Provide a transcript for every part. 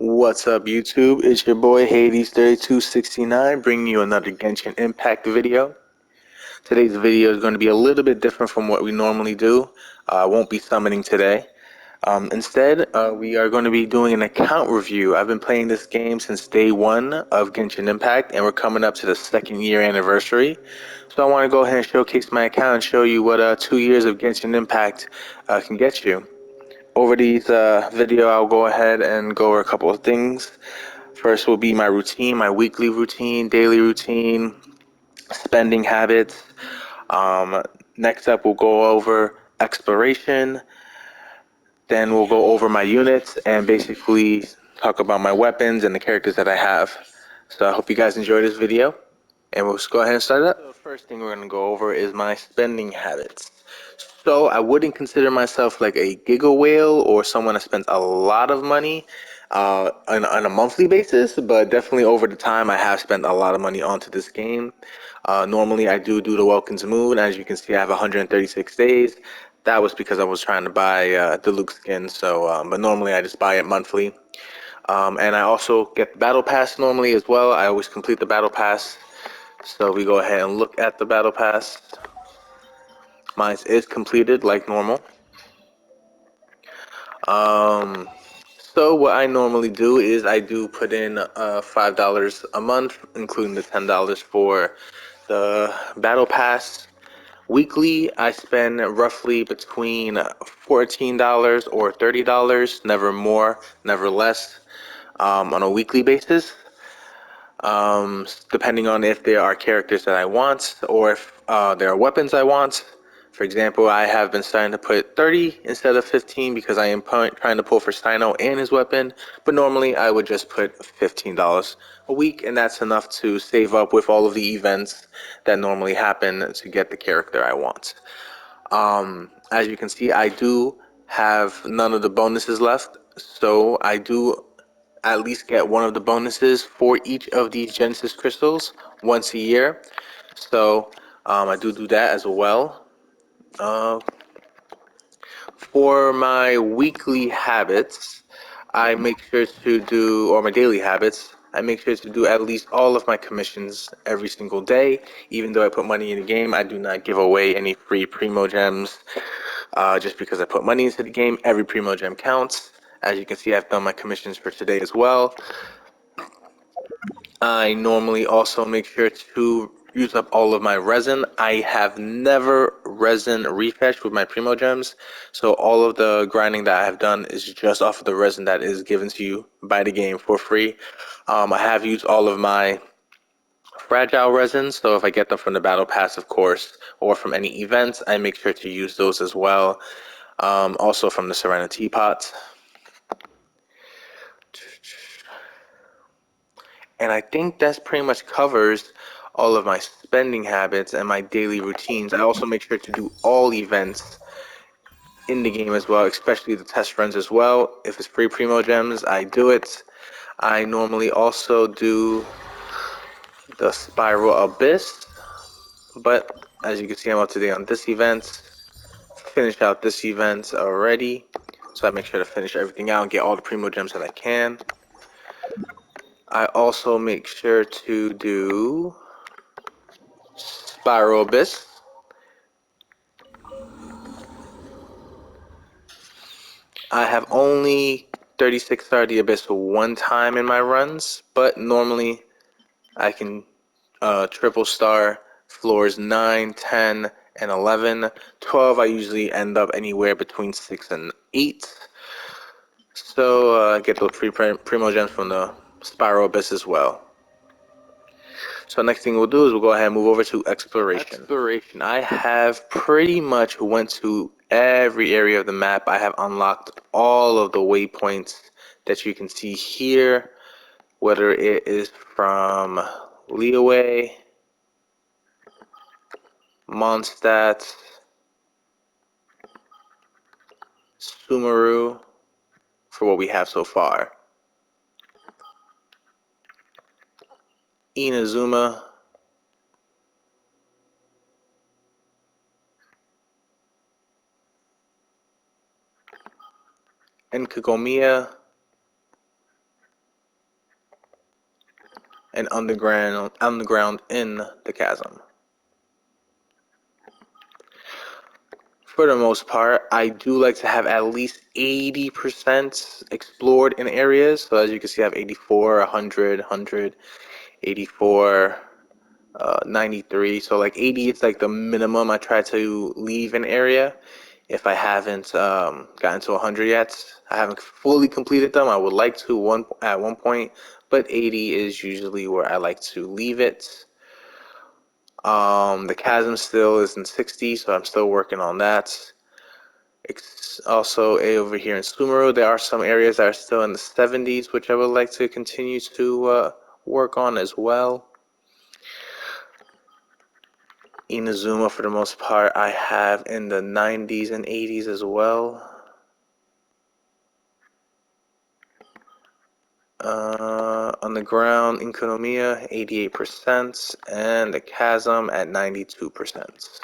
What's up, YouTube? It's your boy Hades3269 bringing you another Genshin Impact video. Today's video is going to be a little bit different from what we normally do. I won't be summoning today. Instead, we are going to be doing an account review. I've been playing this game since day one of Genshin Impact, and we're coming up to the second year anniversary. So I want to go ahead and showcase my account and show you what 2 years of Genshin Impact can get you. Over these video, I'll go ahead and go over a couple of things. First will be my routine, my weekly routine, daily routine, spending habits. Next up, we'll go over exploration. Then we'll go over my units and basically talk about my weapons and the characters that I have. So I hope you guys enjoy this video, and we'll just go ahead and start it up. The first thing we're going to go over is my spending habits. So I wouldn't consider myself like a giga whale or someone that spends a lot of money on a monthly basis, but definitely over the time I have spent a lot of money onto this game. Normally I do the Welkin's Moon. As you can see, I have 136 days. That was because I was trying to buy the Luke skin. So, but normally I just buy it monthly. And I also get the Battle Pass normally as well. I always complete the Battle Pass. So we go ahead and look at the Battle Pass. Mine is completed like normal. Um, so what I normally do is I do put in $5 a month, including the $10 for the Battle Pass. Weekly, I spend roughly between $14 or $30, never more, never less, on a weekly basis. Depending on if there are characters that I want or if there are weapons I want. For example, I have been starting to put 30 instead of 15 because I am trying to pull for Steino and his weapon, but normally I would just put $15 a week, and that's enough to save up with all of the events that normally happen to get the character I want. As you can see, I do have none of the bonuses left, so I do at least get one of the bonuses for each of these Genesis crystals once a year. So I do that as well. Uh, for my weekly habits, I make sure to do, or my daily habits, I make sure to do at least all of my commissions every single day. Even though I put money in the game, I do not give away any free Primo Gems. Just because I put money into the game, every Primo Gem counts. As you can see, I've done my commissions for today as well. I normally also make sure to use up all of my resin. I have never resin refetched with my Primo Gems, so all of the grinding that I have done is just off of the resin that is given to you by the game for free. I have used all of my fragile resins, so if I get them from the Battle Pass, of course, or from any events, I make sure to use those as well. Also from the Serenity Pots. And I think that's pretty much covers all of my spending habits and my daily routines. I also make sure to do all events in the game as well, especially the test runs as well. If it's free Primo Gems, I do it. I normally also do the Spiral Abyss, but as you can see, I'm up to date on this event. Finish out this event already, so I make sure to finish everything out and get all the Primo Gems that I can. I also make sure to do Spiral Abyss. I have only 36 star the Abyss one time in my runs, but normally I can triple star floors 9, 10, and 11. 12 I usually end up anywhere between 6 and 8. So I get those free Primo Gems from the Spiral Abyss as well. So next thing we'll do is we'll go ahead and move over to exploration. I have pretty much went to every area of the map. I have unlocked all of the waypoints that you can see here, whether it is from Leeway, Mondstadt, Sumeru, for what we have so far. Inazuma, and Kagomiya, and underground in the chasm. For the most part, I do like to have at least 80% explored in areas. So as you can see, I have 84, 100, 100, 84, 93. So like 80 is like the minimum I try to leave an area. If I haven't gotten to 100 yet, I haven't fully completed them. I would like to at one point, but 80 is usually where I like to leave it. The chasm still is in 60, so I'm still working on that. It's also over here in Sumeru, there are some areas that are still in the 70s, which I would like to continue to work on as well. Inazuma, for the most part, I have in the 90s and 80s as well. On the ground, in Konomiya, 88%, and the chasm at 92%.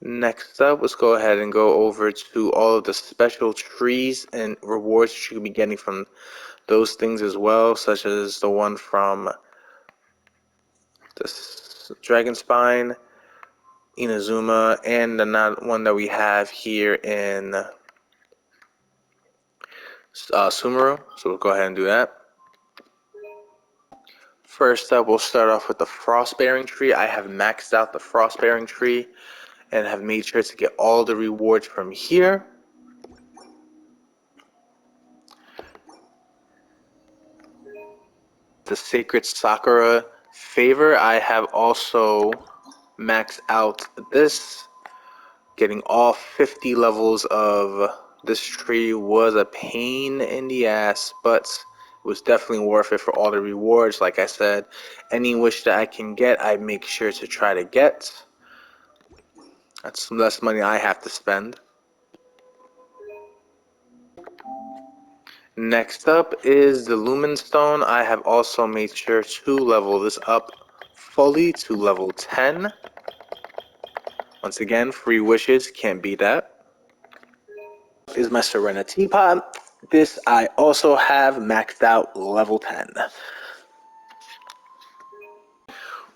Next up, let's go ahead and go over to all of the special trees and rewards that you can be getting from those things as well, such as the one from the Dragon Spine, Inazuma, and the one that we have here in Sumeru. So we'll go ahead and do that. First up, we'll start off with the Frost-bearing tree. I have maxed out the Frost-bearing tree and have made sure to get all the rewards from here. The Sacred Sakura favor, I have also maxed out this. Getting all 50 levels of this tree was a pain in the ass, but it was definitely worth it for all the rewards. Like I said, any wish that I can get, I make sure to try to get. That's less money I have to spend. Next up is the Lumen Stone. I have also made sure to level this up fully to level 10. Once again, free wishes, can't beat that. Is my Serenity Pot. This I also have maxed out level 10.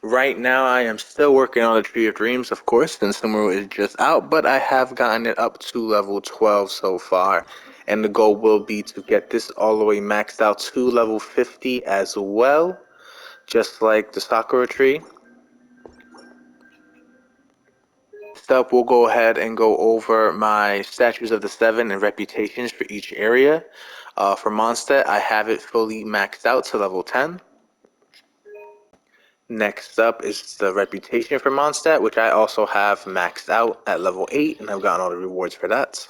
Right now I am still working on the Tree of Dreams, of course, since Sumeru is just out, but I have gotten it up to level 12 so far. And the goal will be to get this all the way maxed out to level 50 as well, just like the Sakura tree. Next up, we'll go ahead and go over my Statues of the Seven and reputations for each area. For Mondstadt, I have it fully maxed out to level 10. Next up is the reputation for Mondstadt, which I also have maxed out at level 8, and I've gotten all the rewards for that.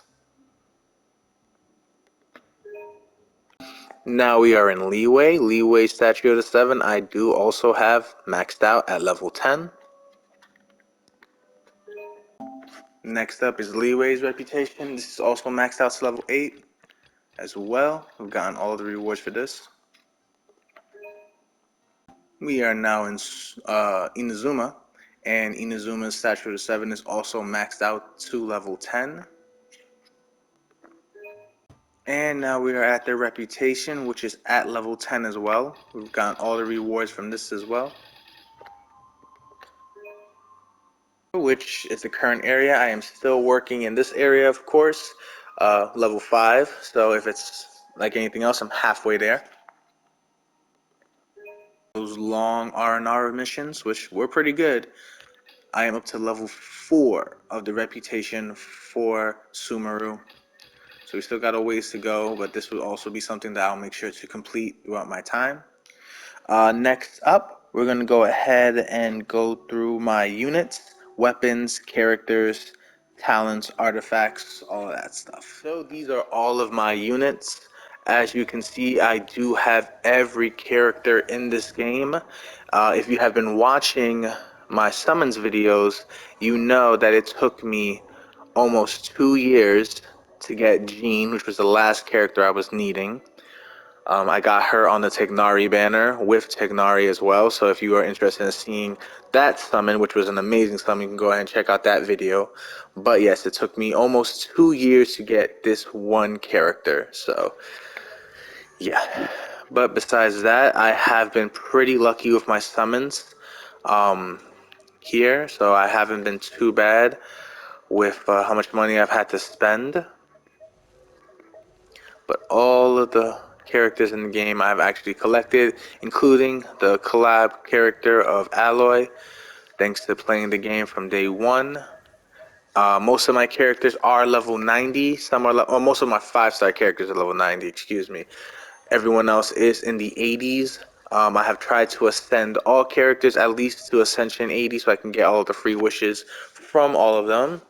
Now we are in Leeway. Leeway Statue of the Seven, I do also have maxed out at level 10. Next up is Leeway's reputation. This is also maxed out to level 8 as well. We've gotten all the rewards for this. We are now in Inazuma, and Inazuma's Statue of the Seven is also maxed out to level 10. And now we are at their reputation, which is at level 10 as well. We've gotten all the rewards from this as well. Which is the current area. I am still working in this area, of course, level 5. So if it's like anything else, I'm halfway there. Those long R&R missions, which were pretty good. I am up to level 4 of the reputation for Sumeru. So we still got a ways to go, but this will also be something that I'll make sure to complete throughout my time. Next up, we're going to go ahead and go through my units, weapons, characters, talents, artifacts, all of that stuff. So these are all of my units. As you can see, I do have every character in this game. If you have been watching my summons videos, you know that it took me almost 2 years to get Jean, which was the last character I was needing. I got her on the Tignari banner with Tignari as well. So if you are interested in seeing that summon, which was an amazing summon, you can go ahead and check out that video. But yes, it took me almost 2 years to get this one character. So yeah. But besides that, I have been pretty lucky with my summons here, so I haven't been too bad with how much money I've had to spend. But all of the characters in the game I've actually collected, including the collab character of Alloy, thanks to playing the game from day one. Most of my characters are level 90. Some are, most of my 5-star characters are level 90, excuse me. Everyone else is in the 80s. I have tried to ascend all characters at least to Ascension 80 so I can get all of the free wishes from all of them.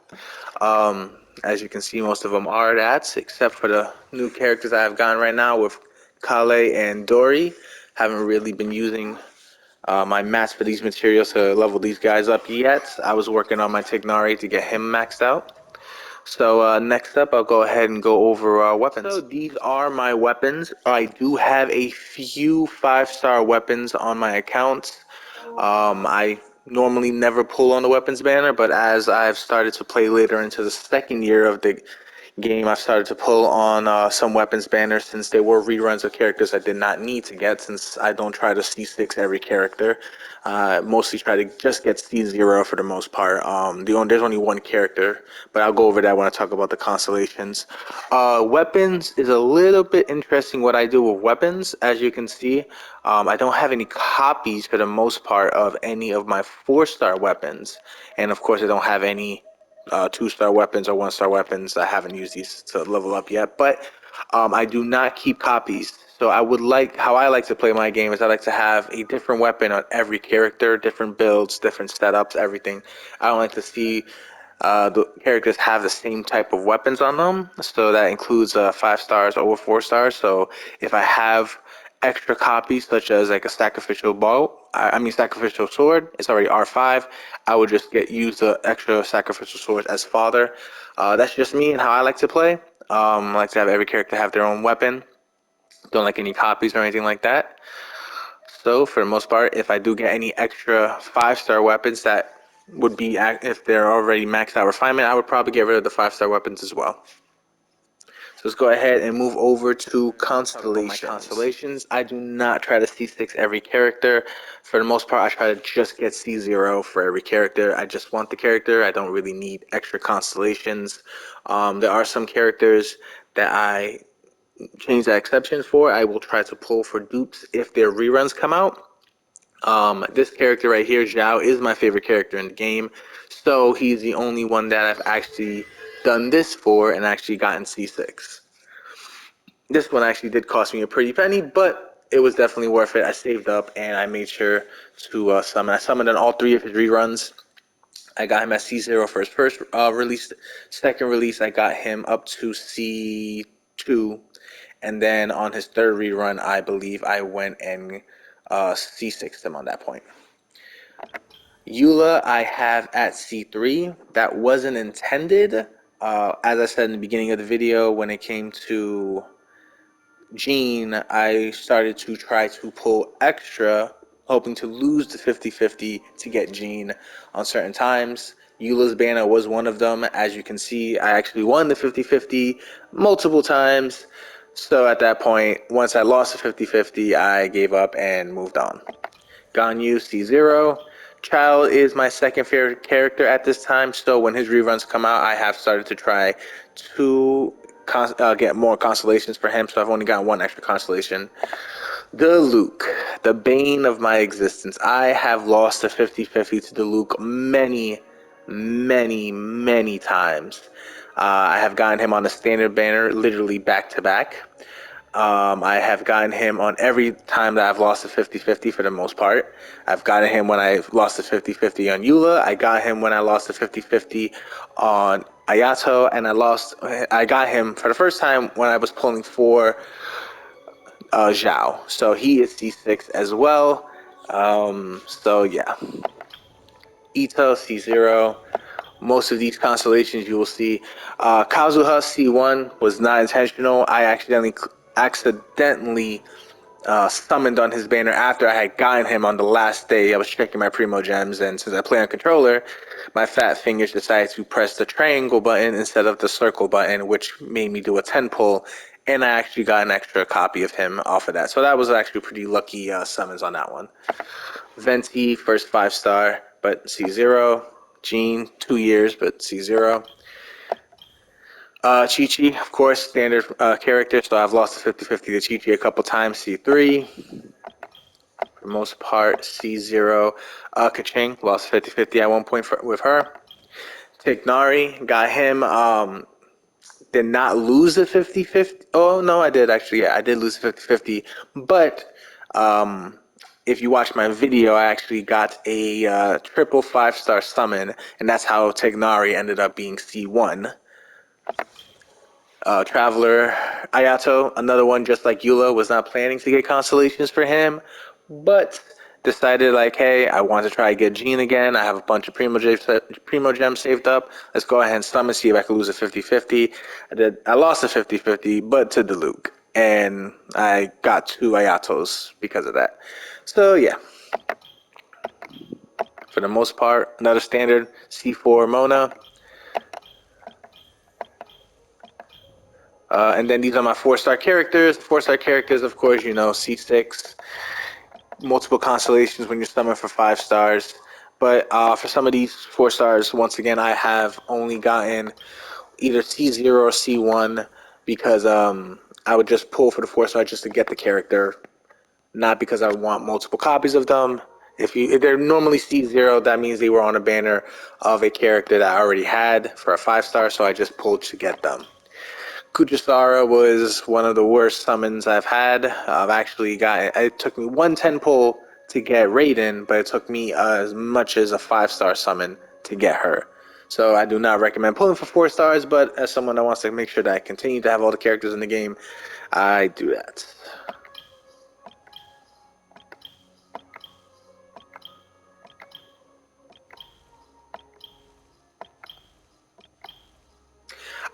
As you can see, most of them are that, except for the new characters I have gotten right now with Kale and Dory. Haven't really been using my mats for these materials to level these guys up yet. I was working on my Tignari to get him maxed out. So next up, I'll go ahead and go over weapons. So these are my weapons. I do have a few 5-star weapons on my account. I normally never pull on the weapons banner, but as I've started to play later into the second year of the game, I've started to pull on some weapons banners since they were reruns of characters I did not need to get, since I don't try to C6 every character. Mostly try to just get C0 for the most part. There's only one character, but I'll go over that when I talk about the constellations. Weapons is a little bit interesting what I do with weapons. As you can see, I don't have any copies for the most part of any of my 4-star weapons. And of course, I don't have any 2-star weapons or 1-star weapons. I haven't used these to level up yet, but I do not keep copies. So how I like to play my game is I like to have a different weapon on every character, different builds, different setups, everything. I don't like to see the characters have the same type of weapons on them. So that includes 5 stars over 4 stars. So if I have extra copies, such as like a sacrificial bow, sacrificial sword, it's already R5. I would just use the extra sacrificial sword as father. That's just me and how I like to play. I like to have every character have their own weapon. Don't like any copies or anything like that. So for the most part, if I do get any extra 5-star weapons that would be, if they're already maxed out refinement, I would probably get rid of the 5-star weapons as well. So let's go ahead and move over to constellations. My constellations, I do not try to C6 every character. For the most part, I try to just get C0 for every character. I just want the character. I don't really need extra constellations. There are some characters that I change the exceptions for. I will try to pull for dupes if their reruns come out. This character right here, Zhao, is my favorite character in the game. So he's the only one that I've actually done this for and actually gotten C6. This one actually did cost me a pretty penny, but it was definitely worth it. I saved up and I made sure to summon. I summoned on all 3 of his reruns. I got him at C0 for his first release. Second release, I got him up to C2. And then on his 3rd rerun, I believe I went and C6'd him on that point. Eula, I have at C3. That wasn't intended. As I said in the beginning of the video, when it came to Jean, I started to try to pull extra, hoping to lose the 50-50 to get Jean on certain times. Eula's banner was one of them. As you can see, I actually won the 50-50 multiple times. So at that point, once I lost the 50-50, I gave up and moved on. Ganyu C0. Child is my second favorite character at this time, so when his reruns come out, I have started to try to get more constellations for him, so I've only got 1 extra constellation. The Luke, the bane of my existence. I have lost the 50-50 to the Luke many, many times. I have gotten him on the standard banner literally back to back. I have gotten him on every time that I've lost the 50-50 for the most part. I've gotten him when I lost the 50-50 on Eula. I got him when I lost the 50-50 on Ayato. And I got him for the first time when I was pulling for Zhao. So he is C6 as well. So yeah. Ito, C0. Most of these constellations you will see. Kazuha, C1 was not intentional. I accidentally summoned on his banner after I had gotten him on the last day. I was checking my Primo gems, and since I play on controller, my fat fingers decided to press the triangle button instead of the circle button, which made me do a 10 pull and I actually got an extra copy of him off of that. So that was actually pretty lucky summons on that one. Venti, first 5-star, but C0. Jean, 2 years, but C0. Chi-Chi, of course, standard character, so I've lost the 50-50 to Chi-Chi a couple times, C3. For the most part, C0. Kaching, lost 50-50 at one point with her. Tignari, got him, did not lose the 50-50. Oh, no, I did actually. Yeah, I did lose the 50-50. But if you watch my video, I actually got a triple 5-star summon, and that's how Tignari ended up being C1. Traveler Ayato, another one just like Eula, was not planning to get constellations for him, but decided like, hey, I want to try to get Jean again. I have a bunch of Primo Gems saved up. Let's go ahead and summon, see if I can lose a 50-50. I lost a 50-50, but to Diluc, and I got 2 Ayatos because of that. So yeah, for the most part, another standard C4 Mona. And then these are my 4-star characters. 4-star characters, of course, you know, C6, multiple constellations when you're summoned for 5 stars. But for some of these 4 stars, once again, I have only gotten either C0 or C1 because I would just pull for the 4-star just to get the character, not because I want multiple copies of them. If they're normally C0, that means they were on a banner of a character that I already had for a 5-star, so I just pulled to get them. Kuchisara was one of the worst summons I've had. I've actually got it took me 110 pull to get Raiden, but it took me as much as a 5-star summon to get her. So I do not recommend pulling for 4 stars, but as someone that wants to make sure that I continue to have all the characters in the game, I do that.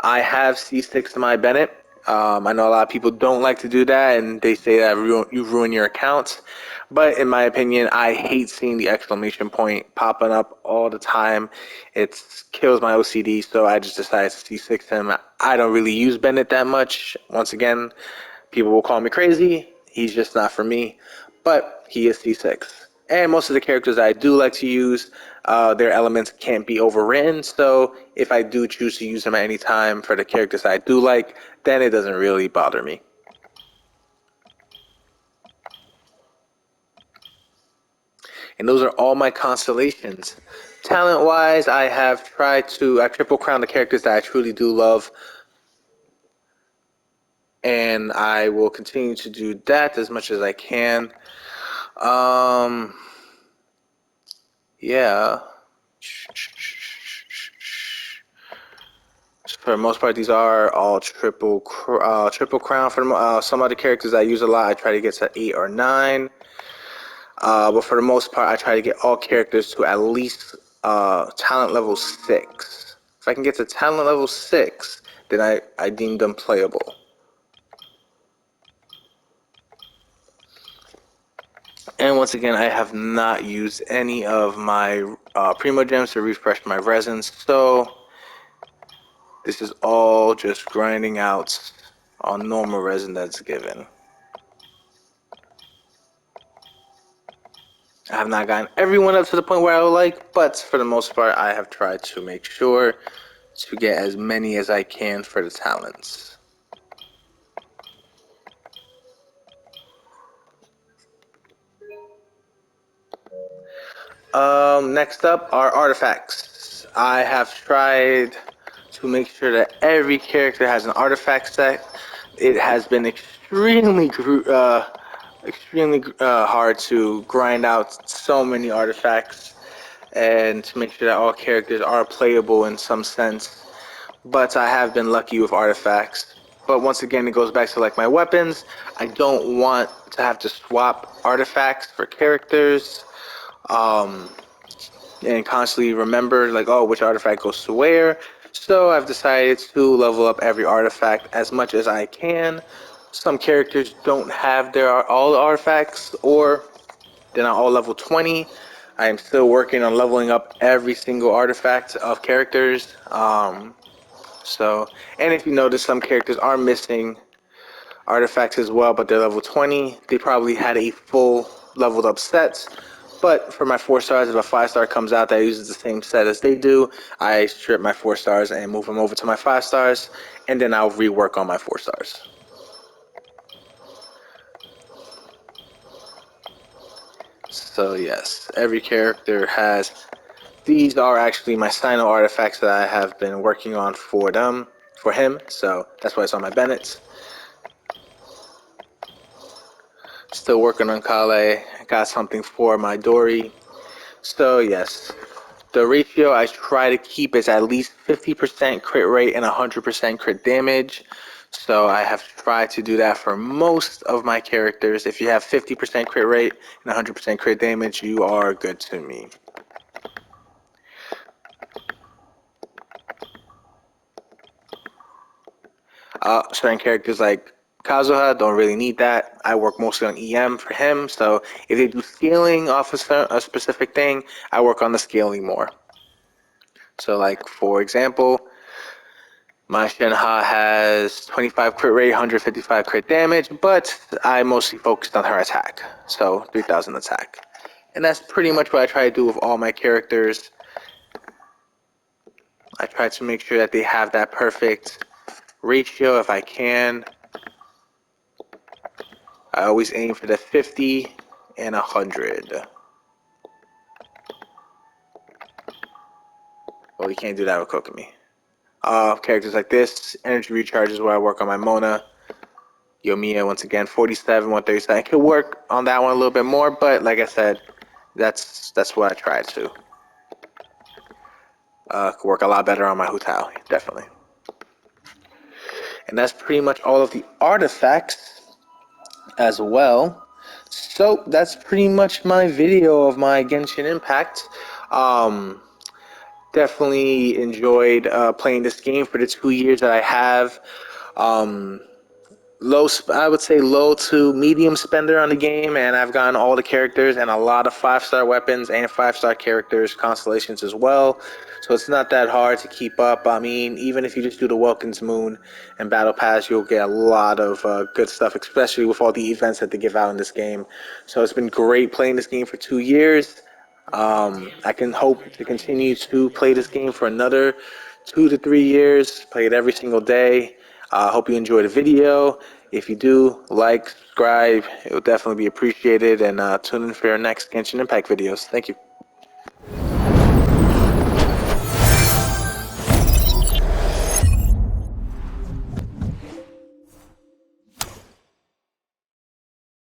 I have C6 to my Bennett. I know a lot of people don't like to do that, and they say that you've ruined your account. But in my opinion, I hate seeing the exclamation point popping up all the time. It kills my OCD, so I just decided to C6 him. I don't really use Bennett that much. Once again, people will call me crazy. He's just not for me, but he is C6. And most of the characters I do like to use, their elements can't be overwritten. So if I do choose to use them at any time for the characters I do like, then it doesn't really bother me. And those are all my constellations. Talent-wise, I triple crown the characters that I truly do love. And I will continue to do that as much as I can. Yeah. For the most part, these are all triple crown. For some other characters I use a lot, I try to get to 8 or 9. But for the most part, I try to get all characters to at least talent level 6. If I can get to talent level 6, then I deem them playable. And once again, I have not used any of my Primo Gems to refresh my resins, so this is all just grinding out on normal resin that's given. I have not gotten everyone up to the point where I would like, but for the most part, I have tried to make sure to get as many as I can for the talents. Next up are artifacts. I have tried to make sure that every character has an artifact set. It has been extremely hard to grind out so many artifacts and to make sure that all characters are playable in some sense. But I have been lucky with artifacts. But once again, it goes back to like my weapons. I don't want to have to swap artifacts for characters. And constantly remember like, oh, which artifact goes to where. So I've decided to level up every artifact as much as I can. Some characters don't have all the artifacts, or they're not all level 20. I am still working on leveling up every single artifact of characters. So, and if you notice, some characters are missing artifacts as well, but they're level 20. They probably had a full leveled up set. But for my 4 stars, if a 5-star comes out that uses the same set as they do, I strip my 4 stars and move them over to my 5 stars, and then I'll rework on my 4 stars. So yes, every character has. These are actually my Sino artifacts that I have been working on for him. So that's why it's on my Bennett's. Still working on Kale. Got something for my Dory. So yes, the ratio I try to keep is at least 50% crit rate and 100% crit damage. So I have tried to do that for most of my characters. If you have 50% crit rate and 100% crit damage, you are good to me. Certain characters like Kazuha don't really need that. I work mostly on EM for him, so if they do scaling off a specific thing, I work on the scaling more. So like, for example, my Shenhe has 25 crit rate, 155 crit damage, but I mostly focused on her attack, so 3000 attack. And that's pretty much what I try to do with all my characters. I try to make sure that they have that perfect ratio if I can. I always aim for the 50 and 100. Well, you can't do that with Kokomi. Characters like this, energy recharge is where I work on my Mona. Yomiya, once again, 47, 137. I could work on that one a little bit more, but like I said, that's what I try to. Could work a lot better on my Hu Tao, definitely. And that's pretty much all of the artifacts as well. So that's pretty much my video of my Genshin Impact. Definitely enjoyed playing this game for the 2 years that I have. I would say low to medium spender on the game, and I've gotten all the characters and a lot of 5-star weapons and 5-star characters, constellations as well. So it's not that hard to keep up. I mean, even if you just do the Welkin's Moon and Battle Pass, you'll get a lot of good stuff, especially with all the events that they give out in this game. So it's been great playing this game for 2 years. I can hope to continue to play this game for another 2 to 3 years, play it every single day. I hope you enjoyed the video. If you do, like, subscribe. It will definitely be appreciated. And tune in for our next Genshin Impact videos. Thank you.